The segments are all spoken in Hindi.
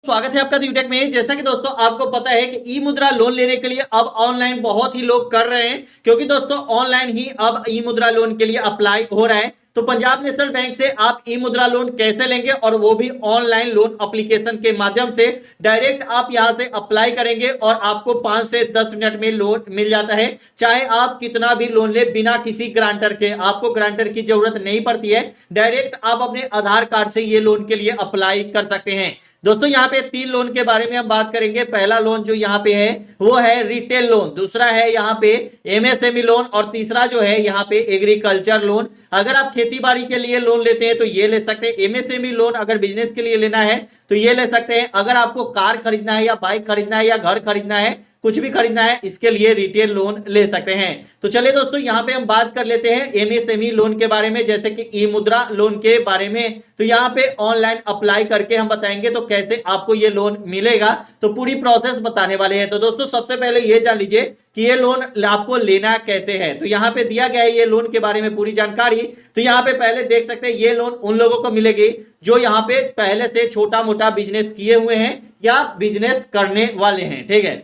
स्वागत है आपका यूटेक में। जैसा कि दोस्तों आपको पता है कि ई मुद्रा लोन लेने के लिए अब ऑनलाइन बहुत ही लोग कर रहे हैं, क्योंकि दोस्तों ऑनलाइन ही अब ई मुद्रा लोन के लिए अप्लाई हो रहा है। तो पंजाब नेशनल बैंक से आप ई मुद्रा लोन कैसे लेंगे, और वो भी ऑनलाइन लोन एप्लीकेशन के माध्यम से डायरेक्ट आप यहां से अप्लाई करेंगे और आपको 5 से 10 मिनट में लोन मिल जाता है। चाहे आप कितना भी लोन ले, बिना किसी ग्रांटर के, आपको ग्रांटर की जरूरत नहीं पड़ती है। डायरेक्ट आप अपने आधार कार्ड से ये लोन के लिए अप्लाई कर सकते हैं। दोस्तों यहाँ पे 3 लोन के बारे में हम बात करेंगे। पहला लोन जो यहाँ पे है वो है रिटेल लोन, दूसरा है यहाँ पे एमएसएमई लोन, और तीसरा जो है यहाँ पे एग्रीकल्चर लोन। अगर आप खेती बाड़ी के लिए लोन लेते हैं तो ये ले सकते हैं। एमएसएमई लोन अगर बिजनेस के लिए लेना है तो ये ले सकते हैं। अगर आपको कार खरीदना है या बाइक खरीदना है या घर खरीदना है, कुछ भी खरीदना है, इसके लिए रिटेल लोन ले सकते हैं। तो चलिए दोस्तों यहाँ पे हम बात कर लेते हैं एमएसएमई लोन के बारे में, जैसे कि ई मुद्रा लोन के बारे में। तो यहाँ पे ऑनलाइन अप्लाई करके हम बताएंगे तो कैसे आपको ये लोन मिलेगा, तो पूरी प्रोसेस बताने वाले हैं। तो दोस्तों सबसे पहले ये जान लीजिए कि ये लोन आपको लेना कैसे है। तो यहाँ पे दिया गया है ये लोन के बारे में पूरी जानकारी। तो यहाँ पे पहले देख सकते हैं ये लोन उन लोगों को मिलेगी जो यहाँ पे पहले से छोटा मोटा बिजनेस किए हुए हैं या बिजनेस करने वाले हैं। ठीक है,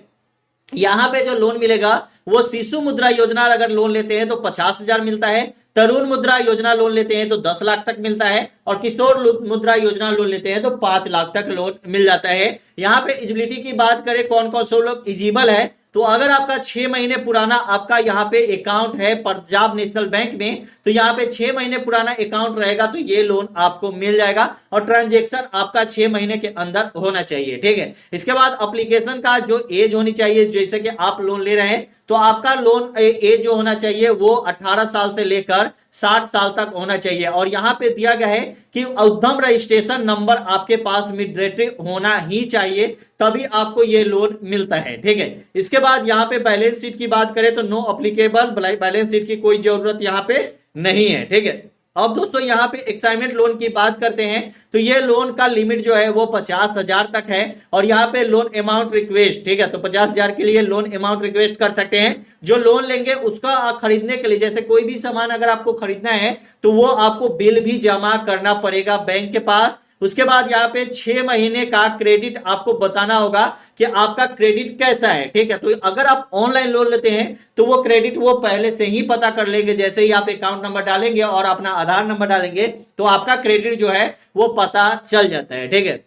यहां पे जो लोन मिलेगा वो शिशु मुद्रा योजना अगर लोन लेते हैं तो 50,000 मिलता है। तरुण मुद्रा योजना लोन लेते हैं तो 10 लाख तक मिलता है, और किशोर मुद्रा योजना लोन लेते हैं तो 5 लाख तक लोन मिल जाता है। यहाँ पे एलिजिबिलिटी की बात करें कौन कौन से लोग एलिजिबल है, तो अगर आपका 6 महीने पुराना आपका यहाँ पे अकाउंट है पंजाब नेशनल बैंक में, तो यहाँ पे 6 महीने पुराना अकाउंट रहेगा तो ये लोन आपको मिल जाएगा, और ट्रांजैक्शन आपका 6 महीने के अंदर होना चाहिए। ठीक है, इसके बाद एप्लीकेशन का जो एज होनी चाहिए, जैसे कि आप लोन ले रहे हैं तो आपका लोन एज जो होना चाहिए वो 18 साल से लेकर 60 साल तक होना चाहिए। और यहाँ पे दिया गया है कि उद्यम रजिस्ट्रेशन नंबर आपके पास मैंडेटरी होना ही चाहिए, तभी आपको ये लोन मिलता है। ठीक है, इसके बाद यहाँ पे बैलेंस शीट की बात करें तो नो एप्लीकेबल, बैलेंस शीट की कोई जरूरत यहाँ पे नहीं है। ठीक है, अब दोस्तों यहाँ पे एक्साइनमेंट लोन की बात करते हैं तो ये लोन का लिमिट जो है वो 50,000 तक है, और यहाँ पे लोन अमाउंट रिक्वेस्ट, ठीक है, तो 50,000 के लिए लोन अमाउंट रिक्वेस्ट कर सकते हैं। जो लोन लेंगे उसका खरीदने के लिए, जैसे कोई भी सामान अगर आपको खरीदना है तो वो आपको बिल भी जमा करना पड़ेगा बैंक के पास। उसके बाद यहाँ पे 6 महीने का क्रेडिट आपको बताना होगा कि आपका क्रेडिट कैसा है। ठीक है, तो अगर आप ऑनलाइन लोन लेते हैं तो वो क्रेडिट वो पहले से ही पता कर लेंगे। जैसे ही आप अकाउंट नंबर डालेंगे और अपना आधार नंबर डालेंगे तो आपका क्रेडिट जो है वो पता चल जाता है। ठीक है,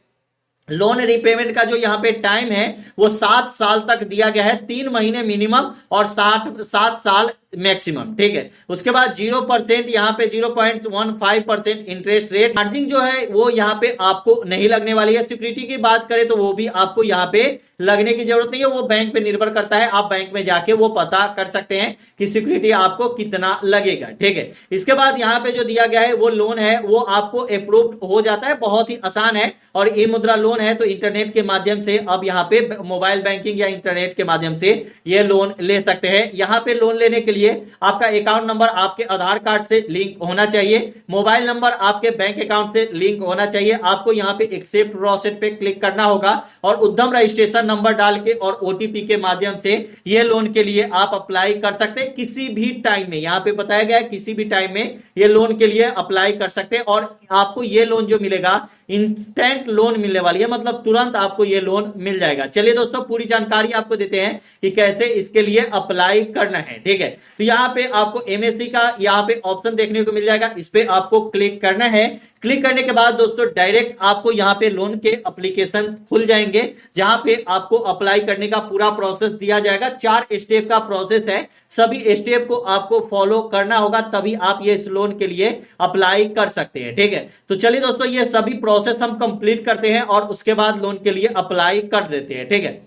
लोन रिपेमेंट का जो यहाँ पे टाइम है वो 7 साल तक दिया गया है, 3 महीने मिनिमम और 7 साल मैक्सिमम। ठीक है, उसके बाद 0% यहाँ पे 0.15% इंटरेस्ट रेट। मार्जिन जो है वो यहाँ पे आपको नहीं लगने वाली है। सिक्योरिटी की बात करें तो वो भी आपको यहाँ पे लगने की जरूरत नहीं है, वो बैंक पे निर्भर करता है। आप बैंक में जाके वो पता कर सकते हैं कि सिक्योरिटी आपको कितना लगेगा। ठीक है, इसके बाद यहाँ पे जो दिया गया है वो लोन है वो आपको अप्रूव्ड हो जाता है, बहुत ही आसान है। और ई मुद्रा लोन है तो इंटरनेट के माध्यम से अब यहाँ पे मोबाइल बैंकिंग या इंटरनेट के माध्यम से ये लोन ले सकते हैं। यहाँ पे लोन लेने के लिए आपका अकाउंट नंबर आपके आधार कार्ड से लिंक होना चाहिए, मोबाइल नंबर आपके बैंक अकाउंट से लिंक होना चाहिए। आपको यहाँ पे एक्सेप्ट प्रोसेस पे क्लिक करना होगा और उद्यम रजिस्ट्रेशन नंबर डाल के और ओटीपी के माध्यम से ये लोन के लिए आप अप्लाई कर सकते हैं किसी भी टाइम में। यहाँ पे बताया गया है किसी भी टाइम में ये लोन के लिए अप्लाई कर सकते हैं, और आपको ये लोन जो मिलेगा इंस्टेंट लोन मिलने वाली है, मतलब तुरंत आपको ये लोन मिल जाएगा। चलिए दोस्तों पूरी जानकारी आपको देते हैं कि कैसे इसके लिए अप्लाई करना है। ठीक है, तो यहाँ पे आपको एमएसडी का यहाँ पे ऑप्शन देखने को मिल जाएगा, इस पे आपको क्लिक करना है। क्लिक करने के बाद दोस्तों डायरेक्ट आपको यहाँ पे लोन के एप्लीकेशन खुल जाएंगे, जहां पे आपको अप्लाई करने का पूरा प्रोसेस दिया जाएगा। 4 स्टेप का प्रोसेस है, सभी स्टेप को आपको फॉलो करना होगा, तभी आप ये इस लोन के लिए अप्लाई कर सकते हैं। ठीक है, तो चलिए दोस्तों ये सभी प्रोसेस हम कंप्लीट करते हैं और उसके बाद लोन के लिए अप्लाई कर देते हैं। ठीक है,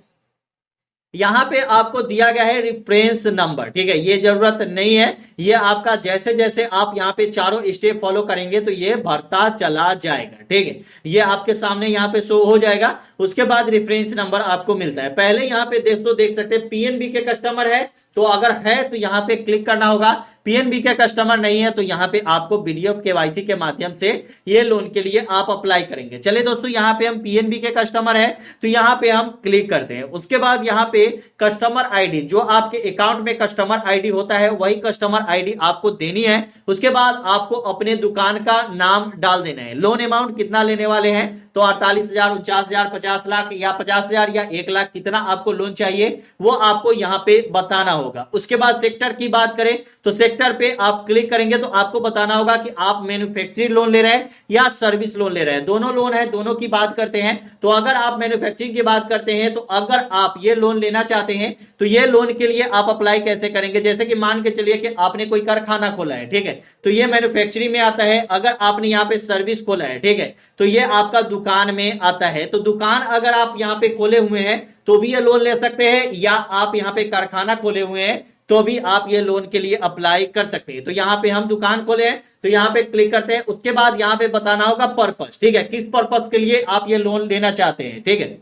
यहां पे आपको दिया गया है रेफरेंस नंबर। ठीक है, ये जरूरत नहीं है, ये आपका जैसे जैसे आप यहाँ पे चारों स्टेप फॉलो करेंगे तो ये भरता चला जाएगा। ठीक है, ये आपके सामने यहाँ पे शो हो जाएगा। उसके बाद रेफरेंस नंबर आपको मिलता है। पहले यहाँ पे दोस्तों देख सकते हैं पीएनबी के कस्टमर है, तो अगर है तो यहाँ पे क्लिक करना होगा। पीएनबी के कस्टमर नहीं है तो यहाँ पे आपको वीडियो केवाईसी के माध्यम से ये लोन के लिए आप अप्लाई करेंगे। चलिए दोस्तों यहाँ पे हम पीएनबी के कस्टमर है तो यहाँ पे हम क्लिक करते हैं। उसके बाद यहाँ पे कस्टमर आईडी, जो आपके अकाउंट में कस्टमर आईडी होता है वही कस्टमर आईडी आपको देनी है। उसके बाद आपको अपने दुकान का नाम डाल देना है। लोन अमाउंट कितना लेने वाले हैं तो 48,000, 49,000, 50 लाख या 50,000 या 1 लाख, कितना आपको लोन चाहिए वो आपको यहाँ पे बताना होगा। उसके बाद सेक्टर की बात करें तो सेक्टर पे आप क्लिक करेंगे तो आपको बताना होगा कि आप मैन्युफैक्चरिंग लोन ले रहे हैं या सर्विस लोन ले रहे हैं। दोनों लोन है, दोनों की बात करते हैं। तो अगर आप मैन्युफैक्चरिंग की बात करते हैं तो अगर आप ये लोन लेना चाहते हैं तो ये लोन के लिए आप अप्लाई कैसे करेंगे, जैसे कि मान के चलिए कि आपने कोई कारखाना खोला है, ठीक है, तो ये मैन्युफैक्चरिंग में आता है। अगर आपने यहाँ पे सर्विस खोला है, ठीक है, तो ये आपका दुकान में आता है। तो दुकान अगर आप यहाँ पे खोले हुए हैं तो भी ये लोन ले सकते हैं, या आप यहाँ पे कारखाना खोले हुए हैं तो भी आप ये लोन के लिए अप्लाई कर सकते हैं। तो यहाँ पे हम दुकान खोले हैं तो यहाँ पे क्लिक करते हैं। उसके बाद यहाँ पे बताना होगा पर्पस, ठीक है, किस पर्पस के लिए आप ये लोन लेना चाहते हैं, ठीक है।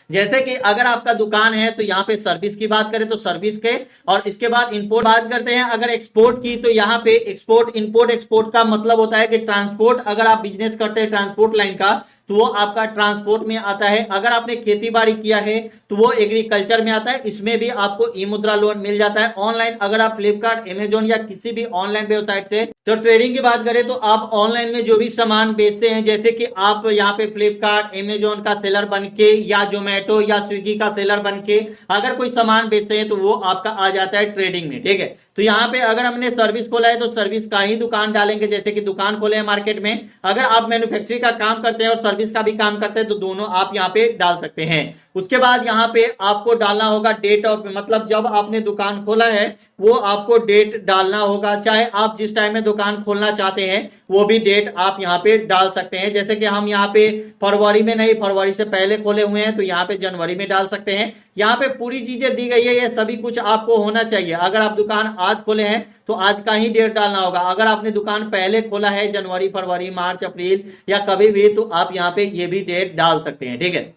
जैसे कि अगर आपका दुकान है तो यहाँ पे सर्विस की बात करें तो सर्विस के, और इसके बाद इंपोर्ट बात करते हैं। अगर एक्सपोर्ट की तो यहाँ पे एक्सपोर्ट, इंपोर्ट एक्सपोर्ट का मतलब होता है कि ट्रांसपोर्ट, अगर आप बिजनेस करते हैं ट्रांसपोर्ट लाइन का तो वो आपका ट्रांसपोर्ट में आता है। अगर आपने खेती बाड़ी किया है तो वो एग्रीकल्चर में आता है, इसमें भी आपको ई मुद्रा लोन मिल जाता है। ऑनलाइन अगर आप फ्लिपकार्ट, अमेजोन या किसी भी ऑनलाइन वेबसाइट से, तो ट्रेडिंग की बात करें तो आप ऑनलाइन में जो भी सामान बेचते हैं, जैसे कि आप यहाँ पे फ्लिपकार्ट, अमेजोन का सेलर बन के या जोमेटो या स्विगी का सेलर बन के अगर कोई सामान बेचते हैं तो वो आपका आ जाता है ट्रेडिंग में, ठीक है। तो यहाँ पे अगर हमने सर्विस खोला है तो सर्विस का ही दुकान डालेंगे, जैसे कि दुकान खोले हैं मार्केट में। अगर आप मैन्युफैक्चरिंग का काम करते हैं और सर्विस का भी काम करते हैं तो दोनों आप यहाँ पे डाल सकते हैं। उसके बाद यहाँ पे आपको डालना होगा डेट ऑफ, मतलब जब आपने दुकान खोला है वो आपको डेट डालना होगा। चाहे आप जिस टाइम में दुकान खोलना चाहते हैं वो भी डेट आप यहाँ पे डाल सकते हैं। जैसे कि हम यहाँ पे फरवरी में नहीं, फरवरी से पहले खोले हुए हैं तो यहाँ पे जनवरी में डाल सकते हैं। यहाँ पे पूरी चीजें दी गई है, ये सभी कुछ आपको होना चाहिए। अगर आप दुकान आज खोले हैं तो आज का ही डेट डालना होगा। अगर आपने दुकान पहले खोला है जनवरी, फरवरी, मार्च, अप्रैल या कभी भी, तो आप यहाँ पे ये भी डेट डाल सकते हैं, ठीक है।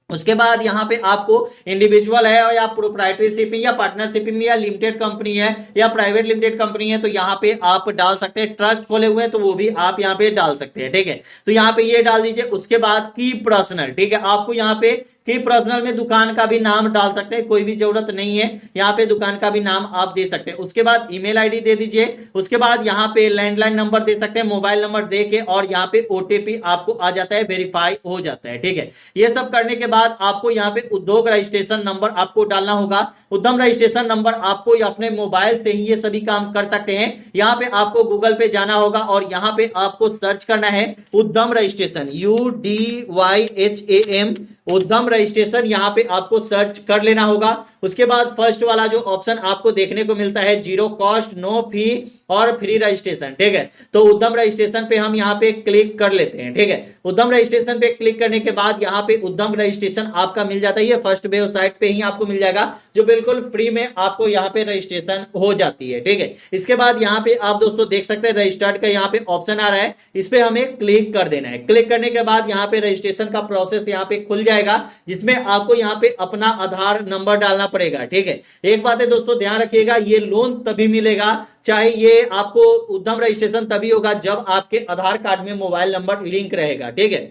उसके बाद यहाँ पे आपको इंडिविजुअल है या प्रोप्राइटरशिप या पार्टनरशिप में या लिमिटेड कंपनी है या प्राइवेट लिमिटेड कंपनी है तो यहाँ पे आप डाल सकते हैं। ट्रस्ट खोले हुए हैं तो वो भी आप यहाँ पे डाल सकते हैं, ठीक है। तो यहाँ पे ये डाल दीजिए। उसके बाद की पर्सनल, ठीक है, आपको यहाँ पे कि पर्सनल में दुकान का भी नाम डाल सकते हैं, कोई भी जरूरत नहीं है, यहाँ पे दुकान का भी नाम आप दे सकते हैं। उसके बाद ईमेल आईडी दे दीजिए। उसके बाद यहाँ पे लैंडलाइन नंबर दे सकते हैं, मोबाइल नंबर दे के, और यहाँ पे ओटीपी आपको आ जाता है, वेरीफाई हो जाता है, ठीक है। ये सब करने के बाद आपको यहाँ पे उद्योग रजिस्ट्रेशन नंबर आपको डालना होगा। उद्यम रजिस्ट्रेशन नंबर आपको अपने मोबाइल से ही ये सभी काम कर सकते हैं। यहाँ पे आपको गूगल पे जाना होगा और यहाँ पे आपको सर्च करना है उद्यम रजिस्ट्रेशन, UDYHAM, उद्यम रजिस्ट्रेशन, यहाँ पे आपको सर्च कर लेना होगा। उसके बाद फर्स्ट वाला जो ऑप्शन आपको देखने को मिलता है, जीरो कॉस्ट, नो फी और फ्री रजिस्ट्रेशन, ठीक है। तो उद्यम रजिस्ट्रेशन पे हम यहाँ पे क्लिक कर लेते हैं, ठीक है। उद्यम रजिस्ट्रेशन पे क्लिक करने के बाद यहाँ पे उद्यम रजिस्ट्रेशन आपका मिल जाता है। ये फर्स्ट वेबसाइट पे ही आपको मिल जाएगा जो बिल्कुल फ्री में आपको यहाँ पे रजिस्ट्रेशन हो जाती है, ठीक है। इसके बाद यहाँ पे आप दोस्तों देख सकते हैं रजिस्टर्ड का यहाँ पे ऑप्शन आ रहा है, इस पे हमें क्लिक कर देना है। क्लिक करने के बाद यहाँ पे रजिस्ट्रेशन का प्रोसेस यहाँ पे खुल जाएगा, जिसमें आपको यहाँ पे अपना आधार नंबर डालना पड़ेगा, ठीक है। एक बात है दोस्तों, ध्यान रखिएगा, ये लोन तभी मिलेगा, चाहे ये आपको उद्यम रजिस्ट्रेशन तभी होगा जब आपके आधार कार्ड में मोबाइल नंबर लिंक रहेगा, ठीक है।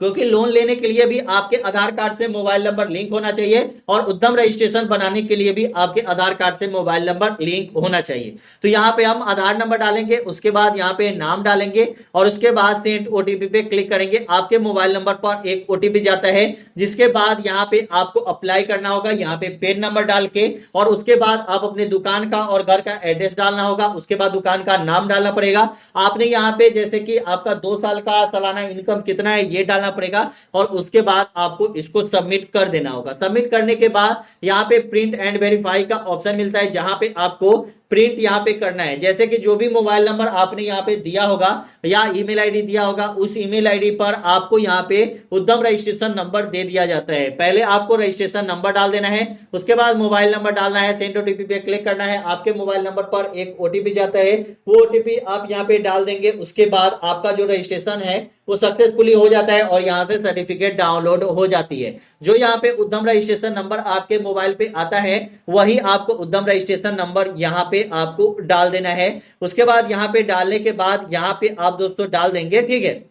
क्योंकि लोन लेने के लिए भी आपके आधार कार्ड से मोबाइल नंबर लिंक होना चाहिए और उद्यम रजिस्ट्रेशन बनाने के लिए भी आपके आधार कार्ड से मोबाइल नंबर लिंक होना चाहिए। तो यहाँ पे हम आधार नंबर डालेंगे, उसके बाद यहाँ पे नाम डालेंगे और उसके बाद सेंड ओटीपी पे क्लिक करेंगे। आपके मोबाइल नंबर पर एक ओटीपी जाता है, जिसके बाद यहाँ पे आपको अप्लाई करना होगा, यहाँ पे पेन नंबर डाल के, और उसके बाद आप अपने दुकान का और घर का एड्रेस डालना होगा। उसके बाद दुकान का नाम डालना पड़ेगा। आपने यहाँ पे जैसे कि आपका 2 साल का सालाना इनकम कितना है ये डालना पड़ेगा, और उसके बाद आपको इसको सबमिट कर देना होगा। सबमिट करने के बाद यहाँ पे प्रिंट एंड वेरीफाई का ऑप्शन मिलता है, जहां पे आपको प्रिंट यहाँ पे करना है। जैसे कि जो भी मोबाइल नंबर आपने यहाँ पे दिया होगा या ईमेल आईडी दिया होगा, उस ईमेल आईडी पर आपको यहाँ पे उद्यम रजिस्ट्रेशन नंबर दे दिया जाता है। पहले आपको रजिस्ट्रेशन नंबर डाल देना है, उसके बाद मोबाइल नंबर डालना है, सेंड ओटीपी पे क्लिक करना है। आपके मोबाइल नंबर पर एक ओटीपी जाता है, वो ओटीपी आप यहाँ पे डाल देंगे। उसके बाद आपका जो रजिस्ट्रेशन है वो सक्सेसफुली हो जाता है और यहाँ से सर्टिफिकेट डाउनलोड हो जाती है। जो यहाँ पे उद्यम रजिस्ट्रेशन नंबर आपके मोबाइल पे आता है वही आपको उद्यम रजिस्ट्रेशन नंबर यहाँ पे आपको डाल देना है। उसके बाद यहाँ पे डालने के बाद यहाँ पे आप दोस्तों डाल देंगे, ठीक है।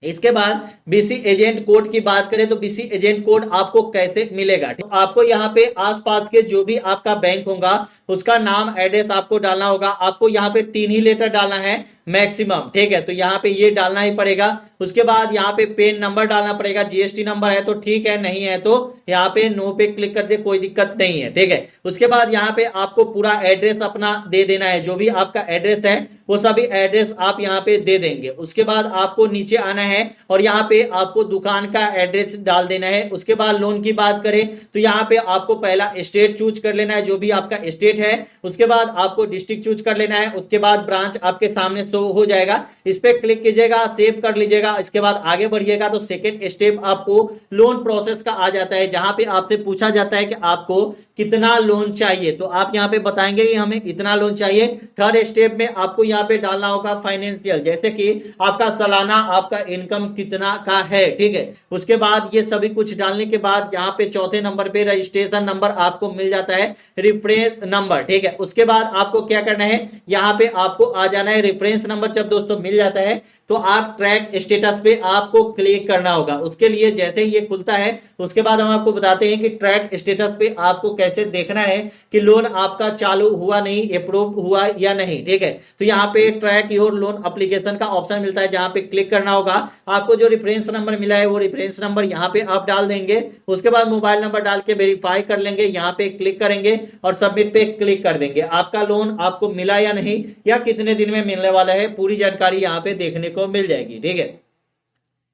इसके बाद बीसी एजेंट कोड की बात करें तो बीसी एजेंट कोड आपको कैसे मिलेगा, तो आपको यहाँ पे आसपास के जो भी आपका बैंक होगा उसका नाम, एड्रेस आपको डालना होगा। आपको यहाँ पे 3 ही लेटर डालना है, मैक्सिमम, ठीक है। तो यहाँ पे ये डालना ही पड़ेगा। उसके बाद यहाँ पे पेन नंबर डालना पड़ेगा। जीएसटी नंबर है तो ठीक है, नहीं है तो यहाँ पे नो पे क्लिक कर दे, कोई दिक्कत नहीं है, ठीक है। उसके बाद यहाँ पे आपको पूरा एड्रेस अपना दे देना है, जो भी आपका एड्रेस है वो सभी एड्रेस आप यहाँ पे दे देंगे। उसके बाद आपको नीचे आना है और यहाँ पे आपको दुकान का एड्रेस डाल देना है। उसके बाद लोन की बात करें तो यहाँ पे आपको पहला स्टेट चूज कर लेना है, जो भी आपका स्टेट है। उसके बाद आपको डिस्ट्रिक्ट चूज कर लेना है। उसके बाद ब्रांच आपके सामने शो हो जाएगा, इस पे क्लिक कीजिएगा, सेव कर लीजिएगा। इसके बाद आगे बढ़िएगा तो सेकेंड स्टेप आपको लोन प्रोसेस का आ जाता है, जहां पे आपसे पूछा जाता है कि आपको कितना लोन चाहिए। तो आप यहाँ पे बताएंगे कि हमें इतना लोन चाहिए। थर्ड स्टेप में आपको यहाँ पे डालना होगा फाइनेंशियल, जैसे कि आपका सालाना आपका इनकम कितना का है, ठीक है। उसके बाद ये सभी कुछ डालने के बाद यहाँ पे चौथे नंबर पे रजिस्ट्रेशन नंबर आपको मिल जाता है, रेफरेंस नंबर, ठीक है। उसके बाद आपको क्या करना है, यहाँ पे आपको आ जाना है। रेफरेंस नंबर जब दोस्तों मिल जाता है तो आप ट्रैक स्टेटस पे आपको क्लिक करना होगा। उसके लिए जैसे ही ये खुलता है उसके बाद हम आपको बताते हैं कि ट्रैक स्टेटस पे आपको कैसे देखना है कि लोन आपका चालू हुआ नहीं, अप्रूव हुआ या नहीं, ठीक है। तो यहाँ पे ट्रैक योर लोन एप्लीकेशन का ऑप्शन मिलता है, जहां पे क्लिक करना होगा। आपको जो रेफरेंस नंबर मिला है वो रेफरेंस नंबर यहाँ पे आप डाल देंगे। उसके बाद मोबाइल नंबर डाल के वेरीफाई कर लेंगे, यहाँ पे क्लिक करेंगे और सबमिट पे क्लिक कर देंगे। आपका लोन आपको मिला या नहीं, या कितने दिन में मिलने वाला है, पूरी जानकारी यहाँ पे देखने को मिल जाएगी, ठीक है।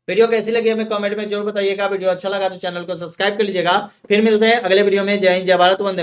वीडियो कैसी लगी हमें कमेंट में जरूर बताइएगा। वीडियो अच्छा लगा तो चैनल को सब्सक्राइब कर लीजिएगा। फिर मिलते हैं अगले वीडियो में। जय हिंद, जय भारत, वंदे।